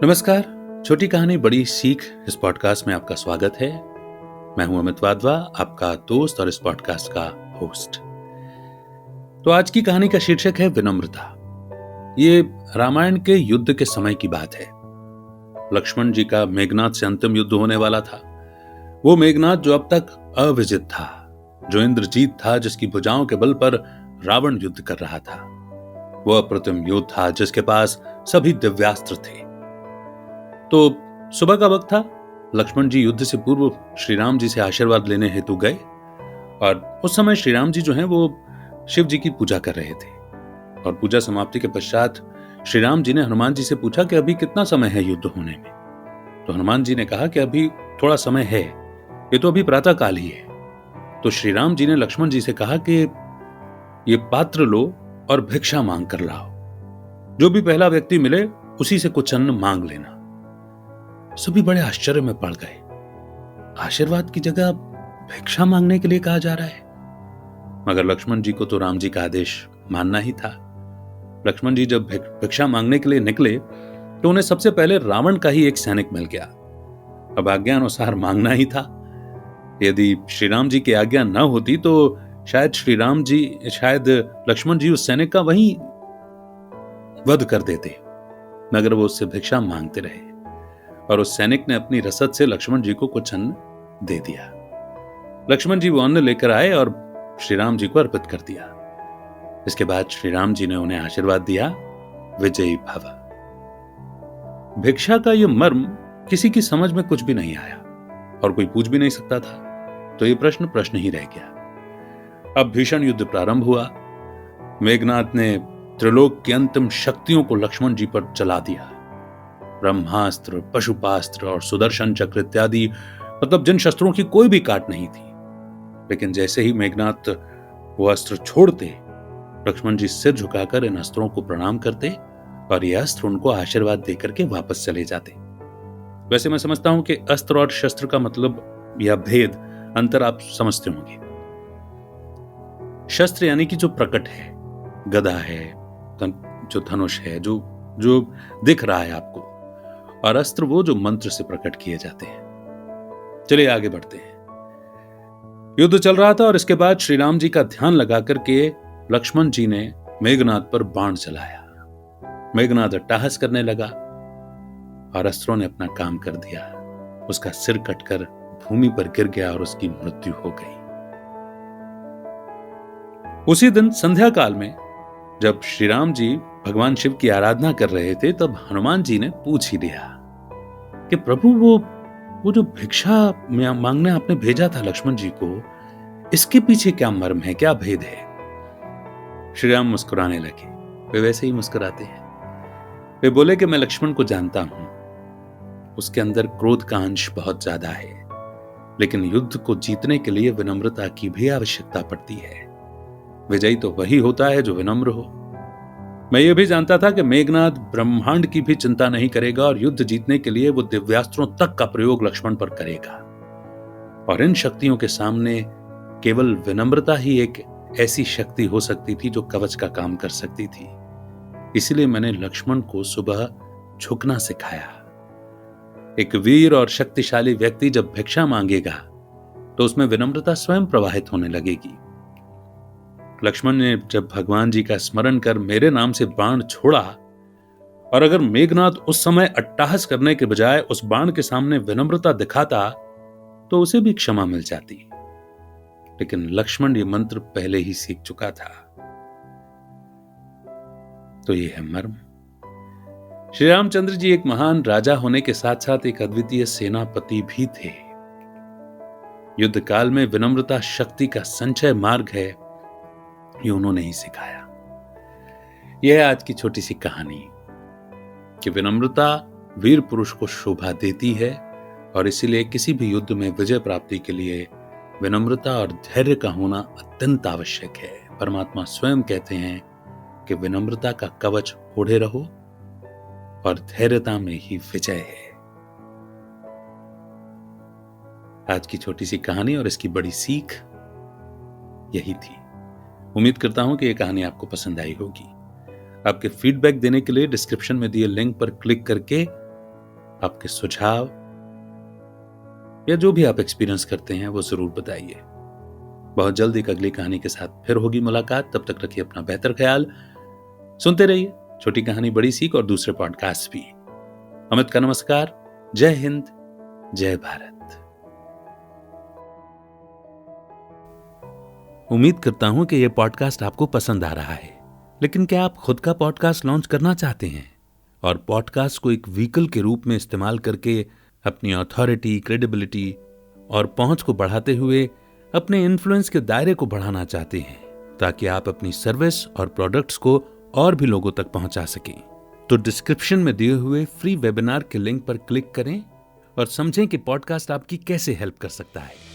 नमस्कार। छोटी कहानी बड़ी सीख इस पॉडकास्ट में आपका स्वागत है। मैं हूं अमित वाधवा, आपका दोस्त और इस पॉडकास्ट का होस्ट। तो आज की कहानी का शीर्षक है विनम्रता। ये रामायण के युद्ध के समय की बात है। लक्ष्मण जी का मेघनाद से अंतिम युद्ध होने वाला था। वो मेघनाद जो अब तक अविजित था, जो इंद्रजीत था, जिसकी भुजाओं के बल पर रावण युद्ध कर रहा था। वो अप्रतिम योद्धा था जिसके पास सभी दिव्यास्त्र थे। तो सुबह का वक्त था। लक्ष्मण जी युद्ध से पूर्व श्री राम जी से आशीर्वाद लेने हेतु गए और उस समय श्री राम जी जो हैं वो शिव जी की पूजा कर रहे थे। और पूजा समाप्ति के पश्चात श्री राम जी ने हनुमान जी से पूछा कि अभी कितना समय है युद्ध होने में। तो हनुमान जी ने कहा कि अभी थोड़ा समय है, ये तो अभी प्रातः काल ही है। तो श्री राम जी ने लक्ष्मण जी से कहा कि ये पात्र लो और भिक्षा मांग कर लाओ। जो भी पहला व्यक्ति मिले उसी से कुछ अन्न मांग लेना। सभी बड़े आश्चर्य में पड़ गए। आशीर्वाद की जगह भिक्षा मांगने के लिए कहा जा रहा है। मगर लक्ष्मण जी को तो राम जी का आदेश मानना ही था। लक्ष्मण जी जब भिक्षा मांगने के लिए निकले तो उन्हें सबसे पहले रावण का ही एक सैनिक मिल गया। अब आज्ञा अनुसार मांगना ही था। यदि श्री राम जी की आज्ञा न होती तो शायद लक्ष्मण जी उस सैनिक का वहीं वध कर देते। मगर वो उससे भिक्षा मांगते रहे और उस सैनिक ने अपनी रसद से लक्ष्मण जी को कुछ अन्न दे दिया। लक्ष्मण जी वो अन्न लेकर आए और श्री राम जी को अर्पित कर दिया। इसके बाद श्री राम जी ने उन्हें आशीर्वाद दिया, विजयी भव। भिक्षा का यह मर्म किसी की समझ में कुछ भी नहीं आया और कोई पूछ भी नहीं सकता था। तो यह प्रश्न ही रह गया। अब भीषण युद्ध प्रारंभ हुआ। मेघनाद ने त्रिलोक की अंतिम शक्तियों को लक्ष्मण जी पर चला दिया। ब्रह्मास्त्र, पशुपास्त्र और सुदर्शन चक्र इत्यादि, मतलब जिन शस्त्रों की कोई भी काट नहीं थी। लेकिन जैसे ही मेघनाद वो अस्त्र छोड़ते, लक्ष्मण जी सिर झुकाकर इन अस्त्रों को प्रणाम करते और ये अस्त्र उनको आशीर्वाद देकर के वापस चले जाते। वैसे मैं समझता हूं कि अस्त्र और शस्त्र का मतलब या भेद, अंतर आप समझते होंगे। शस्त्र यानी कि जो प्रकट है, गदा है, जो धनुष है, जो दिख रहा है आपको, और अस्त्र वो जो मंत्र से प्रकट किए जाते हैं। चलिए आगे बढ़ते हैं। युद्ध चल रहा था और इसके बाद श्री राम जी का ध्यान लगा करके लक्ष्मण जी ने मेघनाद पर बाण चलाया। मेघनाद अट्टहास करने लगा और अस्त्रों ने अपना काम कर दिया। उसका सिर कटकर भूमि पर गिर गया और उसकी मृत्यु हो गई। उसी दिन संध्या काल में जब श्री राम जी भगवान शिव की आराधना कर रहे थे, तब हनुमान जी ने पूछ ही लिया कि प्रभु वो जो भिक्षा मांगने आपने भेजा था लक्ष्मण जी को, इसके पीछे क्या मर्म है, क्या भेद है? श्री राम मुस्कुराने लगे। वे वैसे ही मुस्कुराते हैं। वे बोले कि मैं लक्ष्मण को जानता हूं। उसके अंदर क्रोध का अंश बहुत ज्यादा है, लेकिन युद्ध को जीतने के लिए विनम्रता की भी आवश्यकता पड़ती है। विजयी तो वही होता है जो विनम्र हो। मैं ये भी जानता था कि मेघनाद ब्रह्मांड की भी चिंता नहीं करेगा और युद्ध जीतने के लिए वो दिव्यास्त्रों तक का प्रयोग लक्ष्मण पर करेगा। और इन शक्तियों के सामने केवल विनम्रता ही एक ऐसी शक्ति हो सकती थी जो कवच का काम कर सकती थी। इसलिए मैंने लक्ष्मण को सुबह झुकना सिखाया। एक वीर और शक्तिशाली व्यक्ति जब भिक्षा मांगेगा तो उसमें विनम्रता स्वयं प्रवाहित होने लगेगी। लक्ष्मण ने जब भगवान जी का स्मरण कर मेरे नाम से बाण छोड़ा, और अगर मेघनाद उस समय अट्टहास करने के बजाय उस बाण के सामने विनम्रता दिखाता तो उसे भी क्षमा मिल जाती। लेकिन लक्ष्मण ये मंत्र पहले ही सीख चुका था। तो ये है मर्म। श्री रामचंद्र जी एक महान राजा होने के साथ साथ एक अद्वितीय सेनापति भी थे। युद्ध काल में विनम्रता शक्ति का संचय मार्ग है, ये उन्होंने ही सिखाया। यह है आज की छोटी सी कहानी कि विनम्रता वीर पुरुष को शोभा देती है और इसीलिए किसी भी युद्ध में विजय प्राप्ति के लिए विनम्रता और धैर्य का होना अत्यंत आवश्यक है। परमात्मा स्वयं कहते हैं कि विनम्रता का कवच ओढ़े रहो और धैर्यता में ही विजय है। आज की छोटी सी कहानी और इसकी बड़ी सीख यही थी। उम्मीद करता हूं कि यह कहानी आपको पसंद आई होगी। आपके फीडबैक देने के लिए डिस्क्रिप्शन में दिए लिंक पर क्लिक करके आपके सुझाव या जो भी आप एक्सपीरियंस करते हैं वो जरूर बताइए। बहुत जल्द एक अगली कहानी के साथ फिर होगी मुलाकात। तब तक रखिए अपना बेहतर ख्याल। सुनते रहिए छोटी कहानी बड़ी सीख और दूसरे पॉडकास्ट भी। अमित का नमस्कार। जय हिंद, जय भारत। उम्मीद करता हूं कि यह पॉडकास्ट आपको पसंद आ रहा है, लेकिन क्या आप खुद का पॉडकास्ट लॉन्च करना चाहते हैं और पॉडकास्ट को एक व्हीकल के रूप में इस्तेमाल करके अपनी अथॉरिटी, क्रेडिबिलिटी और पहुंच को बढ़ाते हुए अपने इन्फ्लुएंस के दायरे को बढ़ाना चाहते हैं, ताकि आप अपनी सर्विस और प्रोडक्ट्स को और भी लोगों तक पहुंचा सकें? तो डिस्क्रिप्शन में दिए हुए फ्री वेबिनार के लिंक पर क्लिक करें और समझें कि पॉडकास्ट आपकी कैसे हेल्प कर सकता है।